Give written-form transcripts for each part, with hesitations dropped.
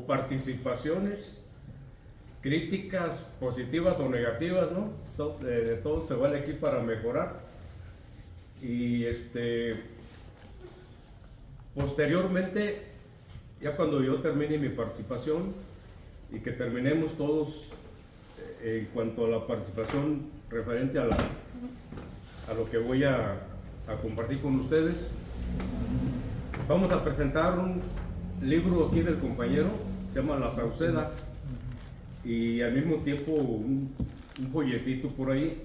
o participaciones, críticas positivas o negativas, ¿no? De todo se vale aquí para mejorar. Y posteriormente, ya cuando yo termine mi participación y que terminemos todos en cuanto a la participación referente a lo que voy a compartir con ustedes, vamos a presentar un libro aquí del compañero, se llama La Sauceda, y al mismo tiempo un folletito por ahí.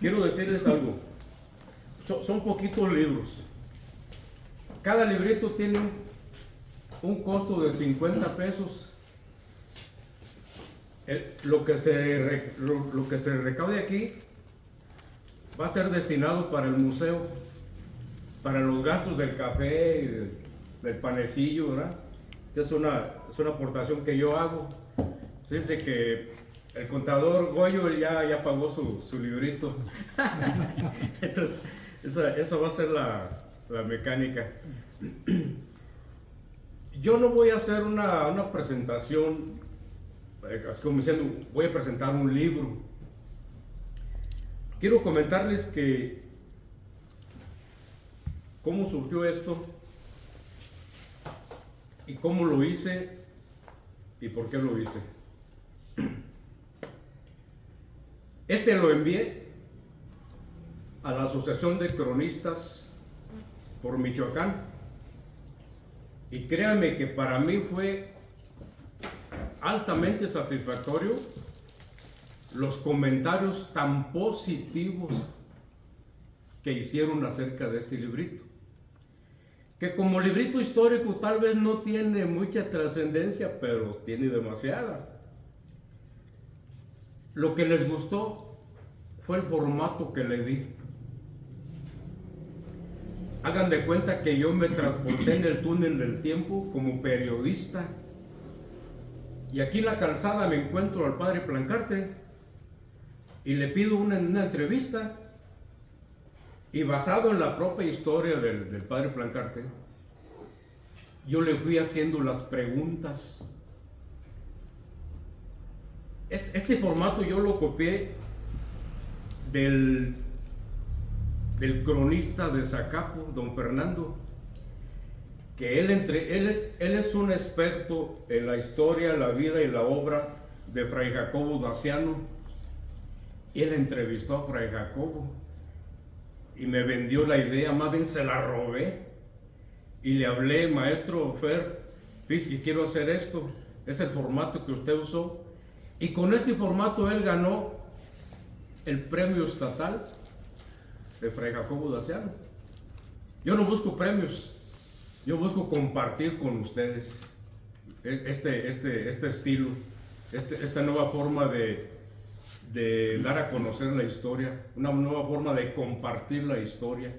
Quiero decirles algo, son poquitos libros. Cada librito tiene un costo de 50 pesos. Lo que se recaude aquí va a ser destinado para el museo, para los gastos del café, del panecillo, ¿verdad? Es una aportación que yo hago. Dice que el contador Goyo ya pagó su librito. Entonces, esa va a ser la mecánica. Yo no voy a hacer una presentación, así como diciendo, voy a presentar un libro. Quiero comentarles que cómo surgió esto y cómo lo hice y por qué lo hice. Lo envié a la Asociación de Cronistas por Michoacán, y créanme que para mí fue altamente satisfactorio los comentarios tan positivos que hicieron acerca de este librito, que como librito histórico tal vez no tiene mucha trascendencia, pero tiene demasiada. Lo que les gustó fue el formato que le di. Hagan de cuenta que yo me transporté en el túnel del tiempo como periodista, y aquí en la calzada me encuentro al padre Plancarte y le pido una entrevista, y basado en la propia historia del padre Plancarte, yo le fui haciendo las preguntas. Este formato yo lo copié del cronista de Zacapo, don Fernando, que él es un experto en la historia, la vida y la obra de Fray Jacobo Daciano. Él entrevistó a Fray Jacobo y me vendió la idea, más bien se la robé, y le hablé: maestro Fer, fíjese que quiero hacer esto, es el formato que usted usó, y con ese formato él ganó el premio estatal de Fray Jacobo Daciano. Yo no busco premios, yo busco compartir con ustedes este estilo, esta nueva forma de dar a conocer la historia, una nueva forma de compartir la historia.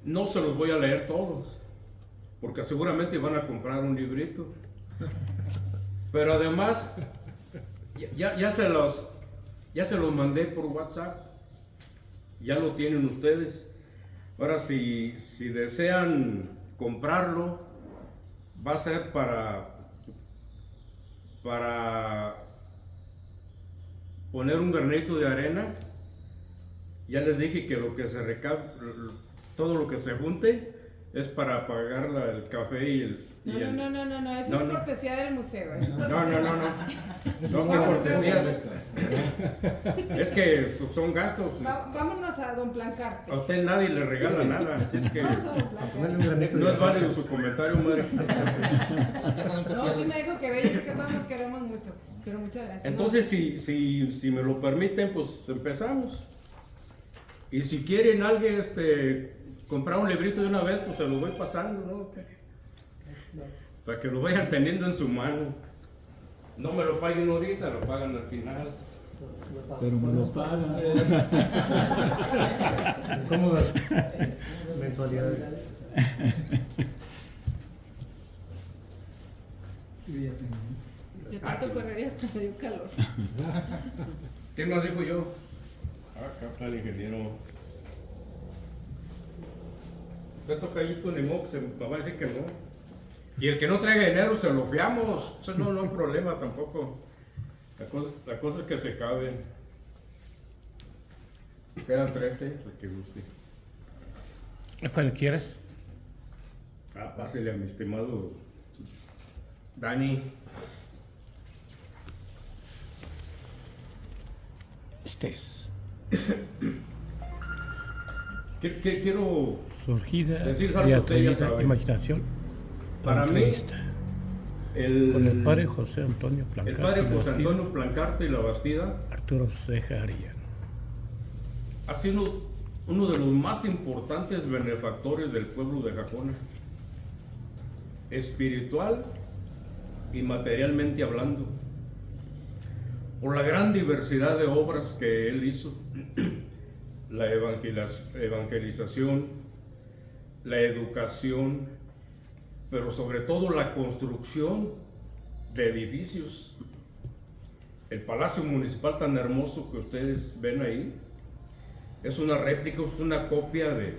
No se los voy a leer todos, porque seguramente van a comprar un librito, pero además ya se los mandé por WhatsApp, ya lo tienen ustedes. Ahora, si desean comprarlo, va a ser para poner un granito de arena. Ya les dije que lo que se todo lo que se junte es para pagar el café y el... No, eso es cortesía del museo. No, qué cortesías. Es que son gastos. Vámonos a don Plancarte. A usted nadie le regala nada, así es que no es válido su comentario, madre. No, sí me dijo que bello, que todos nos queremos mucho, pero muchas gracias. Entonces, si me lo permiten, pues empezamos. Y si quieren alguien comprar un librito de una vez, pues se lo voy pasando, ¿no? Para que lo vayan teniendo en su mano. No me lo paguen ahorita, lo pagan al final. Pero me lo pagan. Cómodas mensualidades. De tanto correría hasta me dio calor. ¿Quién más dijo yo? Acá está el ingeniero. Usted toca ahí tu limón, que se me va a decir que no. Y el que no traiga dinero se lo fiamos. Eso no hay problema tampoco. La cosa es que se caben. Quedan 13, el que guste. Cuando quieras. Pásale a mi estimado Dani. Estés. Quiero Surgida decir de algo que ustedes ya atrevida saben. imaginación. Para mí, Entrevista con el padre José Antonio el Plancarte padre y José Bastida, Antonio Plancarte y la Bastida Arturo Ceja Arellano. ha sido uno de los más importantes benefactores del pueblo de Jacona, espiritual y materialmente hablando, por la gran diversidad de obras que él hizo, la evangelización, la educación, pero sobre todo la construcción de edificios. El Palacio Municipal tan hermoso que ustedes ven ahí es una réplica, es una copia de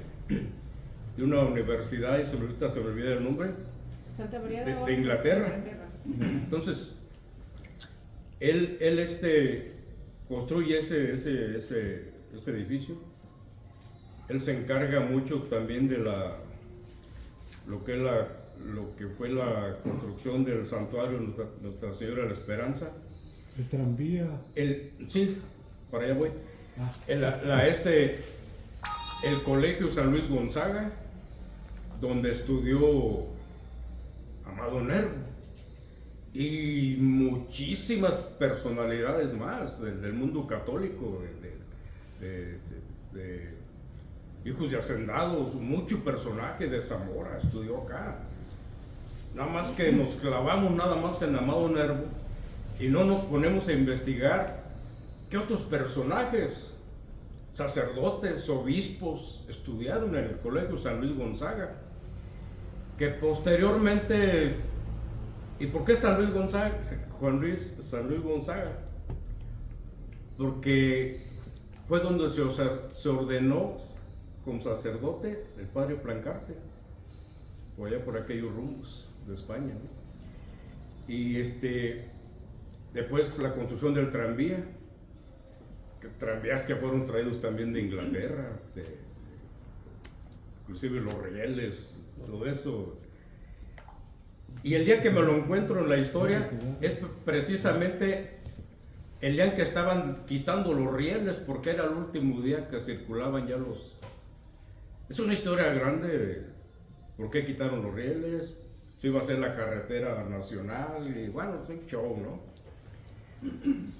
una universidad, y ahorita se me olvida el nombre, Santa María de Inglaterra. Entonces, él construye ese edificio. Él se encarga mucho también de lo que fue la construcción del santuario Nuestra Señora de la Esperanza. El tranvía. Sí, para allá voy. Ah. El Colegio San Luis Gonzaga, donde estudió Amado Nervo, y muchísimas personalidades más del mundo católico, de hijos de hacendados, mucho personaje de Zamora estudió acá. Nada más que nos clavamos nada más en Amado Nervo y no nos ponemos a investigar qué otros personajes, sacerdotes, obispos, estudiaron en el Colegio San Luis Gonzaga, que posteriormente. ¿Y por qué San Luis Gonzaga? San Luis Gonzaga, porque fue donde se ordenó como sacerdote el padre Plancarte, por allá por aquellos rumbos de España, ¿no? Y después la construcción del tranvía, tranvías que fueron traídos también de Inglaterra, inclusive los rieles, todo eso. Y el día que me lo encuentro en la historia es precisamente el día en que estaban quitando los rieles, porque era el último día que circulaban ya los... Es una historia grande, ¿por qué quitaron los rieles? Si iba a ser la carretera nacional, y bueno, es un show, ¿no?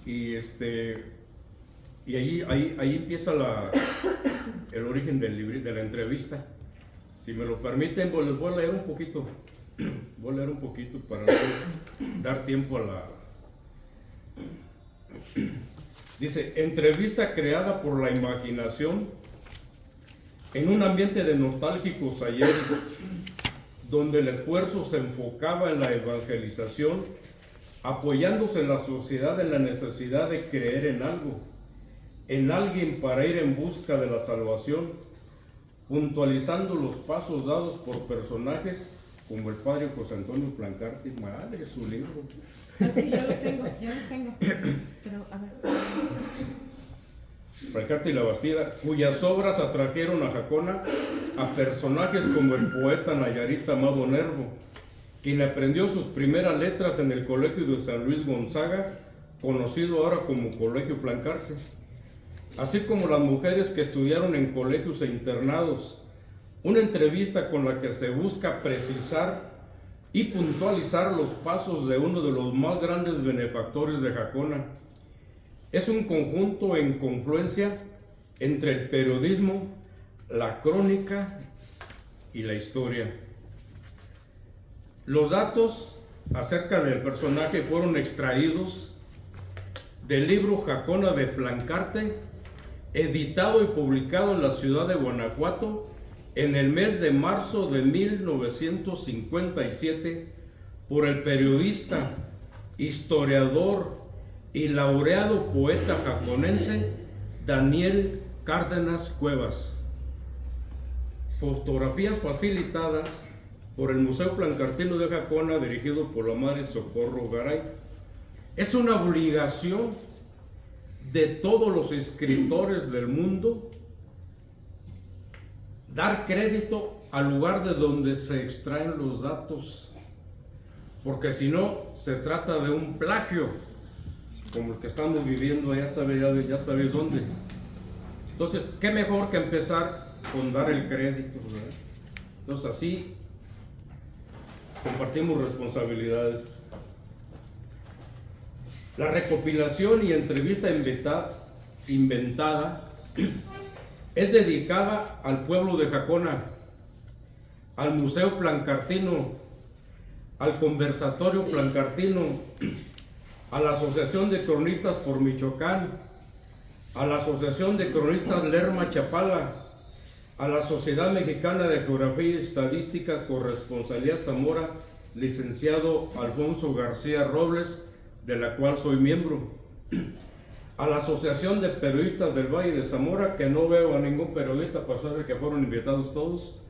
Y ahí empieza el origen de la entrevista. Si me lo permiten, pues les voy a leer un poquito. Voy a leer un poquito para dar tiempo a la... Dice, entrevista creada por la imaginación en un ambiente de nostálgicos ayeres, donde el esfuerzo se enfocaba en la evangelización, apoyándose en la sociedad en la necesidad de creer en algo, en alguien para ir en busca de la salvación, puntualizando los pasos dados por personajes como el padre José Antonio Plancarte. Madre, su libro. Ah, sí, yo los tengo. Pero, a ver. Plancarte y la Bastida, cuyas obras atrajeron a Jacona a personajes como el poeta Nayarita Amado Nervo, quien aprendió sus primeras letras en el Colegio de San Luis Gonzaga, conocido ahora como Colegio Plancarte, así como las mujeres que estudiaron en colegios e internados. Una entrevista con la que se busca precisar y puntualizar los pasos de uno de los más grandes benefactores de Jacona. Es un conjunto en confluencia entre el periodismo, la crónica y la historia. Los datos acerca del personaje fueron extraídos del libro Jacona de Plancarte, editado y publicado en la ciudad de Guanajuato en el mes de marzo de 1957 por el periodista, historiador y laureado poeta japonense Daniel Cárdenas Cuevas. Fotografías facilitadas por el Museo Plancartino de Jacona, dirigido por la Madre Socorro Garay. Es una obligación de todos los escritores del mundo dar crédito al lugar de donde se extraen los datos, porque si no, se trata de un plagio, como el que estamos viviendo, ya sabéis dónde. Entonces, qué mejor que empezar con dar el crédito, ¿verdad? Entonces, así compartimos responsabilidades. La recopilación y entrevista inventada es dedicada al pueblo de Jacona, al Museo Plancartino, al Conversatorio Plancartino, a la Asociación de Cronistas por Michoacán, a la Asociación de Cronistas Lerma Chapala, a la Sociedad Mexicana de Geografía y Estadística Corresponsalía Zamora, licenciado Alfonso García Robles, de la cual soy miembro, a la Asociación de Periodistas del Valle de Zamora, que no veo a ningún periodista pasar de que fueron invitados todos,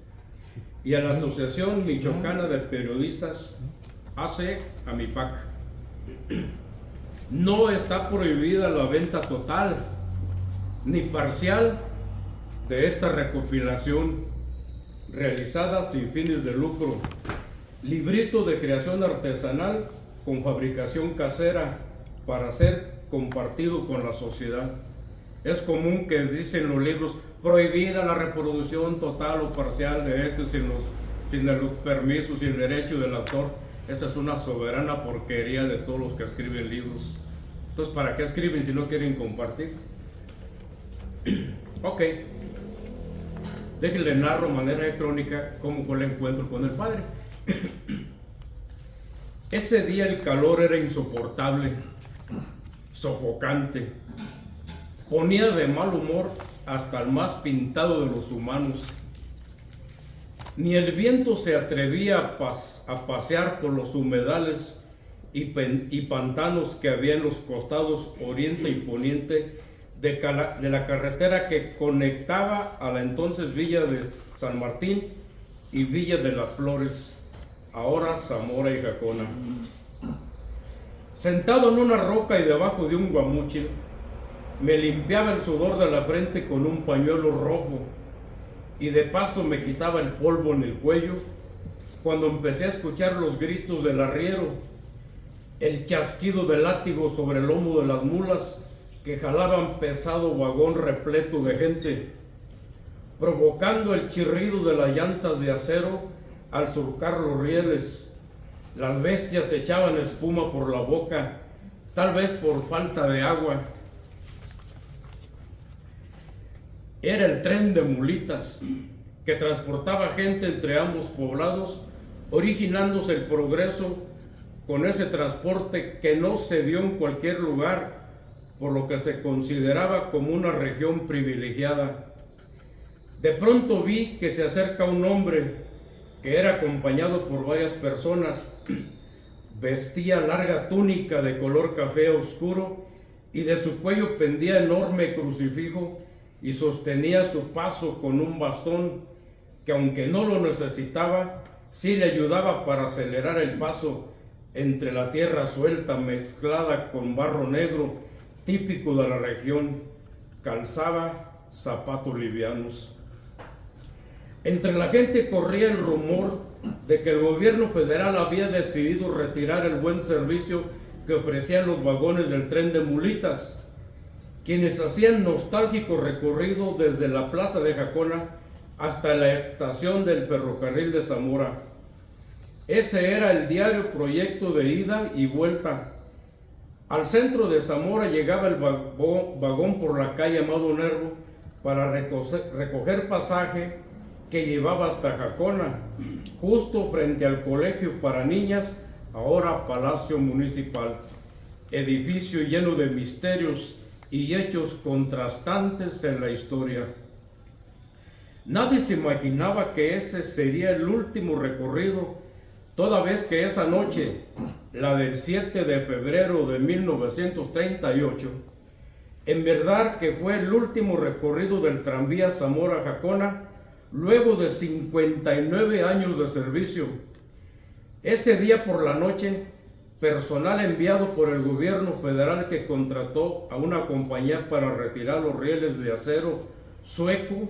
y a la Asociación Michoacana de Periodistas, AMIPAC. No está prohibida la venta total ni parcial de esta recopilación realizada sin fines de lucro. Librito de creación artesanal con fabricación casera para ser compartido con la sociedad. Es común que dicen los libros prohibida la reproducción total o parcial de esto sin el permiso, sin el derecho del autor. Esa es una soberana porquería de todos los que escriben libros. Entonces, ¿para qué escriben si no quieren compartir? Ok. Déjenle narro manera de crónica cómo fue el encuentro con el padre. Ese día el calor era insoportable, sofocante, ponía de mal humor hasta el más pintado de los humanos. Ni el viento se atrevía a pasear por los humedales y pantanos que había en los costados oriente y poniente de la carretera que conectaba a la entonces Villa de San Martín y Villa de las Flores, ahora Zamora y Jacona. Sentado en una roca y debajo de un guamúchil, me limpiaba el sudor de la frente con un pañuelo rojo y de paso me quitaba el polvo en el cuello cuando empecé a escuchar los gritos del arriero, el chasquido del látigo sobre el lomo de las mulas que jalaban pesado vagón repleto de gente, provocando el chirrido de las llantas de acero al surcar los rieles. Las bestias echaban espuma por la boca, tal vez por falta de agua. Era el tren de mulitas que transportaba gente entre ambos poblados, originándose el progreso con ese transporte que no se dio en cualquier lugar, por lo que se consideraba como una región privilegiada. De pronto vi que se acerca un hombre que era acompañado por varias personas. Vestía larga túnica de color café oscuro y de su cuello pendía enorme crucifijo y sostenía su paso con un bastón que, aunque no lo necesitaba, sí le ayudaba para acelerar el paso entre la tierra suelta mezclada con barro negro típico de la región. Calzaba zapatos livianos. Entre la gente corría el rumor de que el gobierno federal había decidido retirar el buen servicio que ofrecían los vagones del tren de mulitas, quienes hacían nostálgico recorrido desde la plaza de Jacona hasta la estación del ferrocarril de Zamora. Ese era el diario proyecto de ida y vuelta. Al centro de Zamora llegaba el vagón por la calle Amado Nervo para recoger pasaje que llevaba hasta Jacona, justo frente al colegio para niñas, ahora Palacio Municipal, edificio lleno de misterios y hechos contrastantes en la historia. Nadie se imaginaba que ese sería el último recorrido, toda vez que esa noche, la del 7 de febrero de 1938, en verdad que fue el último recorrido del tranvía Zamora-Jacona, luego de 59 años de servicio. Ese día por la noche, personal enviado por el gobierno federal que contrató a una compañía para retirar los rieles de acero sueco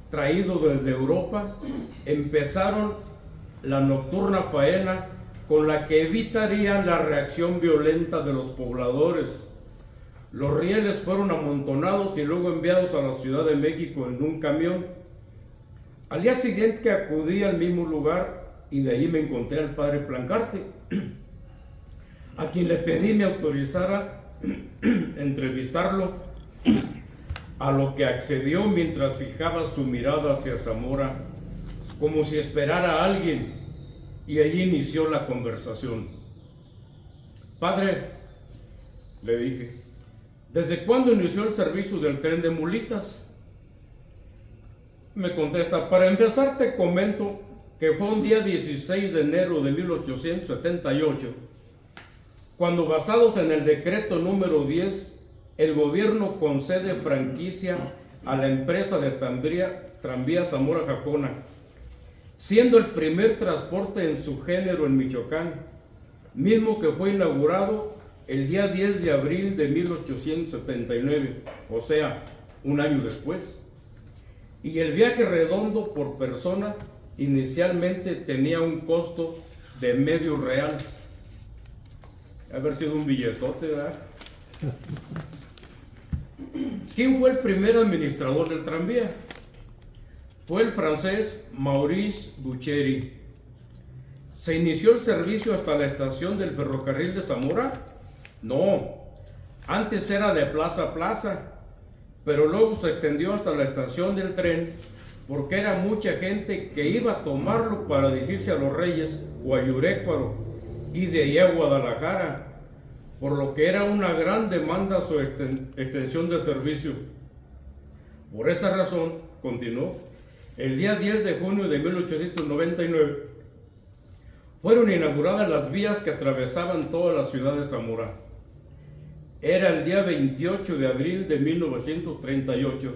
traído desde Europa, empezaron la nocturna faena con la que evitarían la reacción violenta de los pobladores. Los rieles fueron amontonados y luego enviados a la Ciudad de México en un camión. Al día siguiente acudí al mismo lugar y de ahí me encontré al padre Plancarte, a quien le pedí me autorizara entrevistarlo, a lo que accedió mientras fijaba su mirada hacia Zamora, como si esperara a alguien, y allí inició la conversación. Padre, le dije, ¿desde cuándo inició el servicio del tren de mulitas? Me contesta, para empezar te comento que fue un día 16 de enero de 1878, cuando basados en el decreto número 10, el gobierno concede franquicia a la empresa de Tranvía Zamora Jacona, siendo el primer transporte en su género en Michoacán, mismo que fue inaugurado el día 10 de abril de 1879, o sea, un año después. Y el viaje redondo por persona inicialmente tenía un costo de medio real. Haber sido un billetote, ¿verdad? ¿Quién fue el primer administrador del tranvía? Fue el francés Maurice Bucheri. ¿Se inició el servicio hasta la estación del ferrocarril de Zamora? No, antes era de plaza a plaza, pero luego se extendió hasta la estación del tren porque era mucha gente que iba a tomarlo para dirigirse a Los Reyes o a Yurécuaro y de ahí a Guadalajara, por lo que era una gran demanda su extensión de servicio. Por esa razón, continuó, el día 10 de junio de 1899 fueron inauguradas las vías que atravesaban toda la ciudad de Zamora. Era el día 28 de abril de 1938,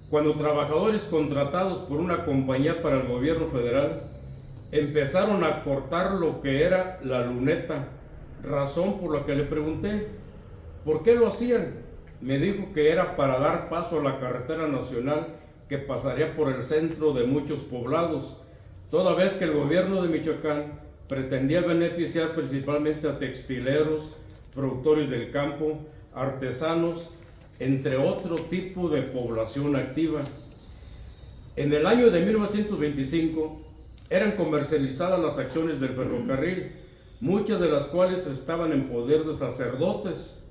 cuando trabajadores contratados por una compañía para el gobierno federal empezaron a cortar lo que era la luneta, razón por la que le pregunté, ¿por qué lo hacían? Me dijo que era para dar paso a la carretera nacional que pasaría por el centro de muchos poblados, toda vez que el gobierno de Michoacán pretendía beneficiar principalmente a textileros, productores del campo, artesanos, entre otro tipo de población activa. En el año de 1925 eran comercializadas las acciones del ferrocarril, muchas de las cuales estaban en poder de sacerdotes.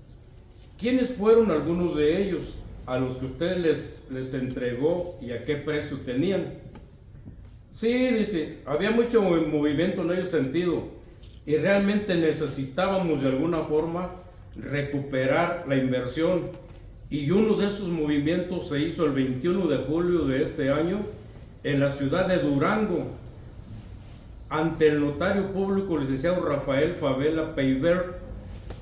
¿Quiénes fueron algunos de ellos a los que usted les entregó y a qué precio tenían? Sí, dice, había mucho movimiento en ese sentido y realmente necesitábamos de alguna forma recuperar la inversión, y uno de esos movimientos se hizo el 21 de julio de este año en la ciudad de Durango, ante el notario público licenciado Rafael Favela Peiber.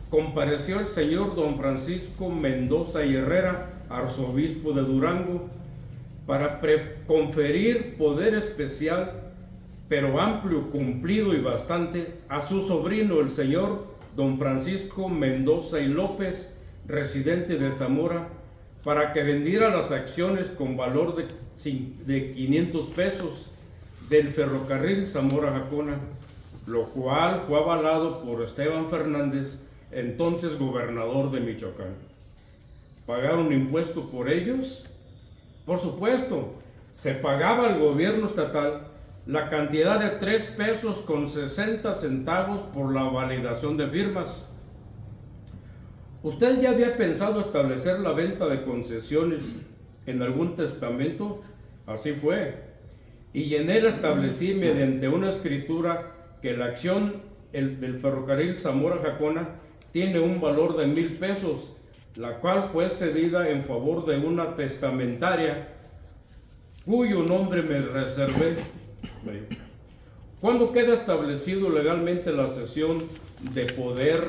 Compareció el señor don Francisco Mendoza y Herrera, arzobispo de Durango, para conferir poder especial, pero amplio, cumplido y bastante, a su sobrino, el señor don Francisco Mendoza y López, residente de Zamora, para que vendiera las acciones con valor de 500 pesos del ferrocarril Zamora-Jacona, lo cual fue avalado por Esteban Fernández, entonces gobernador de Michoacán. ¿Pagaron impuesto por ellos? Por supuesto, se pagaba al gobierno estatal la cantidad de 3 pesos con 60 centavos por la validación de firmas. ¿Usted ya había pensado establecer la venta de concesiones en algún testamento? Así fue. Y en él establecí mediante una escritura que la acción del ferrocarril Zamora-Jacona tiene un valor de 1,000 pesos, la cual fue cedida en favor de una testamentaria cuyo nombre me reservé. ¿Cuándo queda establecido legalmente la cesión de poder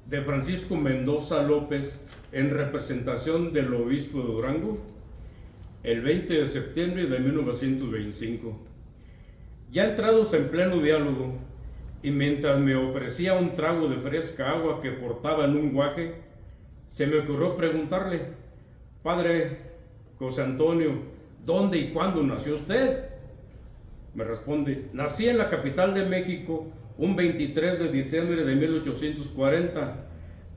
de Francisco Mendoza López en representación del obispo de Durango? el 20 de septiembre de 1925. Ya entrados en pleno diálogo, y mientras me ofrecía un trago de fresca agua que portaba en un guaje, se me ocurrió preguntarle: Padre José Antonio, ¿dónde y cuándo nació usted? Me responde: nací en la capital de México un 23 de diciembre de 1840,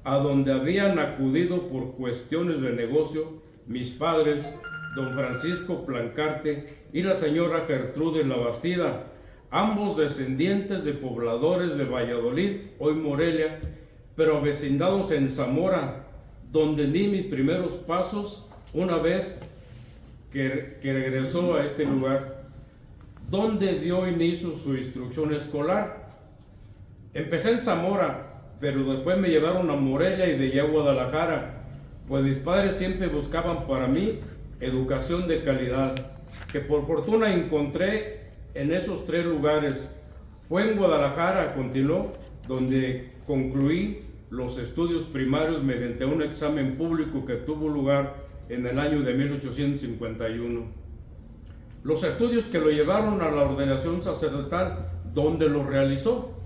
a donde habían acudido por cuestiones de negocio mis padres, don Francisco Plancarte y la señora Gertrude Labastida, ambos descendientes de pobladores de Valladolid, hoy Morelia, pero avecindados en Zamora, donde di mis primeros pasos una vez que regresó a este lugar, donde dio inicio su instrucción escolar. Empecé en Zamora, pero después me llevaron a Morelia y de allá a Guadalajara, pues mis padres siempre buscaban para mí educación de calidad, que por fortuna encontré en esos 3 lugares. Fue en Guadalajara, continuó, donde concluí los estudios primarios mediante un examen público que tuvo lugar en el año de 1851. Los estudios que lo llevaron a la ordenación sacerdotal, ¿dónde los realizó?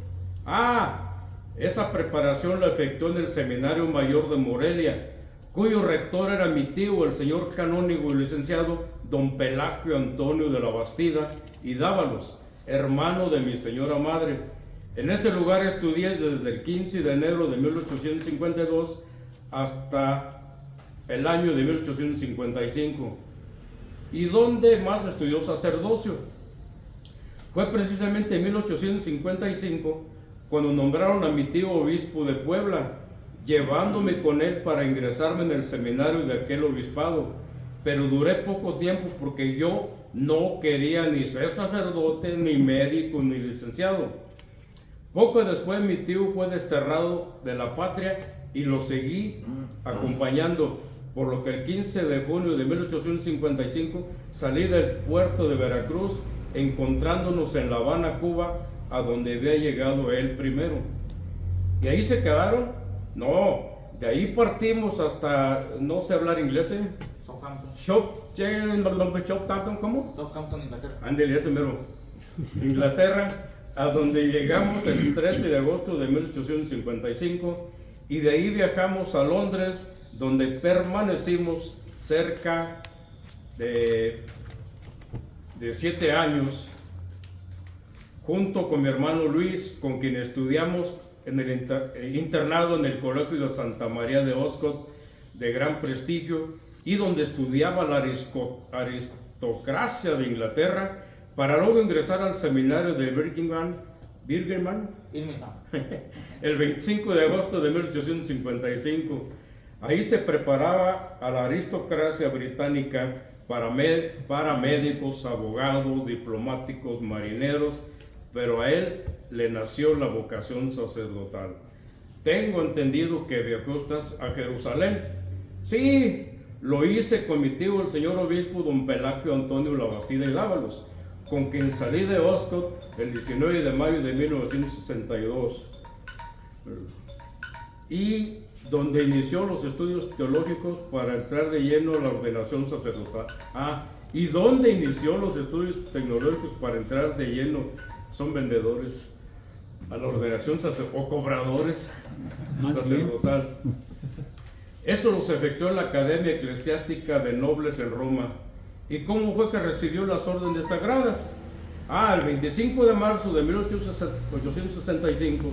Esa preparación la efectuó en el Seminario Mayor de Morelia, cuyo rector era mi tío, el señor canónigo y licenciado don Pelagio Antonio de la Bastida y Dávalos, hermano de mi señora madre. En ese lugar estudié desde el 15 de enero de 1852 hasta el año de 1855. ¿Y dónde más estudió sacerdocio? Fue precisamente en 1855 cuando nombraron a mi tío obispo de Puebla, llevándome con él para ingresarme en el seminario de aquel obispado. Pero duré poco tiempo porque yo no quería ni ser sacerdote, ni médico, ni licenciado. Poco después mi tío fue desterrado de la patria y lo seguí acompañando, por lo que el 15 de junio de 1855 salí del puerto de Veracruz, encontrándonos en La Habana, Cuba, a donde había llegado él primero. ¿Y ahí se quedaron? No, de ahí partimos hasta, no sé hablar inglés, Southampton. ¿Cómo? Southampton, Inglaterra. Ándale, ese mero. Inglaterra, a donde llegamos el 13 de agosto de 1855, y de ahí viajamos a Londres, donde permanecimos cerca de 7 años, junto con mi hermano Luis, con quien estudiamos en el internado en el Colegio de Santa María de Oscott, de gran prestigio, y donde estudiaba la aristocracia de Inglaterra, para luego ingresar al seminario de Birmingham, el 25 de agosto de 1855. Ahí se preparaba a la aristocracia británica para médicos, abogados, diplomáticos, marineros, pero a él le nació la vocación sacerdotal. Tengo entendido que viajó usted a Jerusalén. Sí, lo hice con mi tío, el señor obispo don Pelagio Antonio Labastida y Dávalos, con quien salí de Oscott el 19 de mayo de 1962, y donde inició los estudios teológicos para entrar de lleno a la ordenación sacerdotal. ¿Y dónde inició los estudios tecnológicos para entrar de lleno? Son vendedores a la ordenación o cobradores sacerdotal. Eso los efectuó en la Academia Eclesiástica de Nobles en Roma. ¿Y cómo fue que recibió las órdenes sagradas? El 25 de marzo de 1865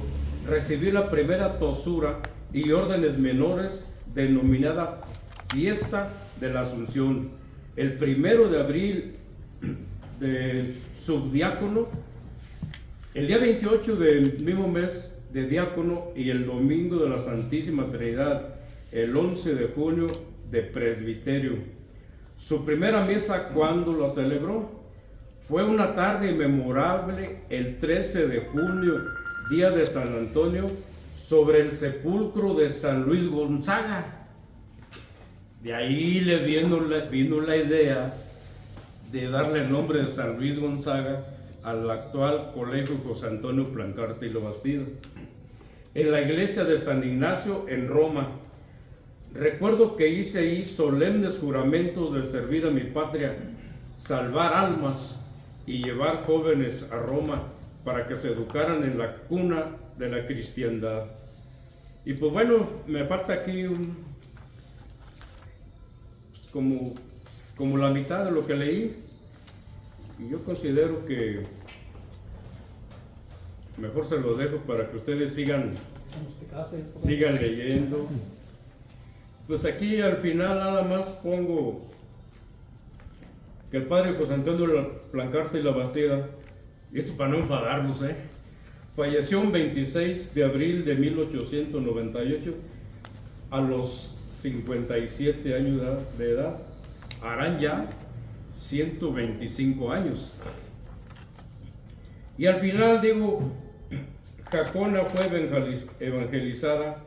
recibí la primera tosura y órdenes menores denominada Fiesta de la Asunción. El 1 de abril de subdiácono, el día 28 del mismo mes de diácono y el domingo de la Santísima Trinidad, el 11 de junio de presbiterio. Su primera misa, ¿cuándo la celebró? Fue una tarde memorable, el 13 de junio, día de San Antonio, sobre el sepulcro de San Luis Gonzaga. De ahí le vino la idea de darle el nombre de San Luis Gonzaga al actual Colegio José Antonio Plancarte y Labastida, en la iglesia de San Ignacio en Roma. recuerdo que hice ahí solemnes juramentos de servir a mi patria, salvar almas y llevar jóvenes a Roma para que se educaran en la cuna de la cristiandad. Y pues bueno, me falta aquí como la mitad de lo que leí, y yo considero que mejor se lo dejo para que ustedes sigan leyendo. Pues aquí al final nada más pongo que el padre José Antonio Plancarte y la Bastida, y esto para no enfadarnos, falleció un 26 de abril de 1898 a los 57 años de edad. Harán ya 125 años. Y al final digo, Jacona fue evangelizada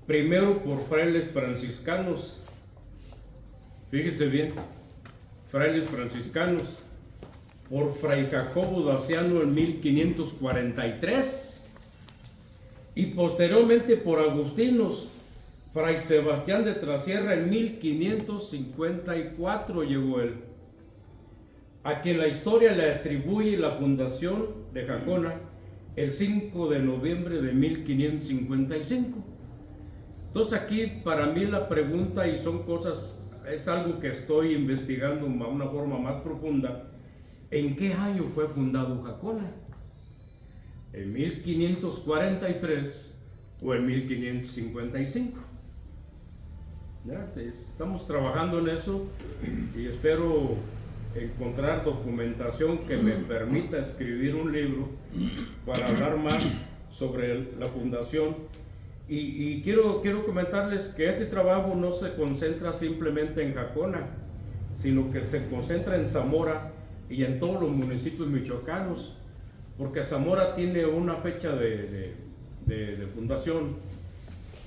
primero por frailes franciscanos. Fíjese bien, frailes franciscanos, por Fray Jacobo Daciano en 1543 y posteriormente por agustinos. Fray Sebastián de Trasierra en 1554 llegó él, a quien la historia le atribuye la fundación de Jacona el 5 de noviembre de 1555. Entonces aquí para mí la pregunta, y son cosas, es algo que estoy investigando de una forma más profunda, ¿en qué año fue fundado Jacona? ¿En 1543 o en 1555? Estamos trabajando en eso y espero encontrar documentación que me permita escribir un libro para hablar más sobre la fundación. Y quiero comentarles que este trabajo no se concentra simplemente en Jacona, sino que se concentra en Zamora y en todos los municipios michoacanos, porque Zamora tiene una fecha de fundación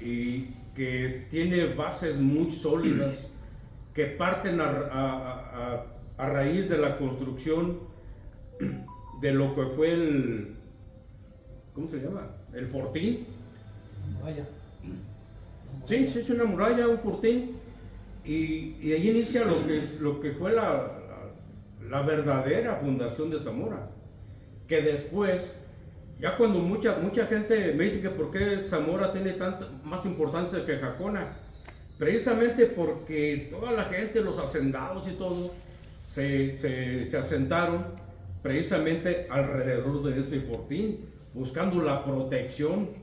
y que tiene bases muy sólidas que parten a raíz de la construcción de lo que fue ¿cómo se llama? El fortín. Vaya. Sí, es una muralla, un fortín, y ahí inicia lo que fue la verdadera fundación de Zamora, que después, ya cuando mucha gente me dice que por qué Zamora tiene tanta más importancia que Jacona, precisamente porque toda la gente, los hacendados y todo, se asentaron precisamente alrededor de ese fortín, buscando la protección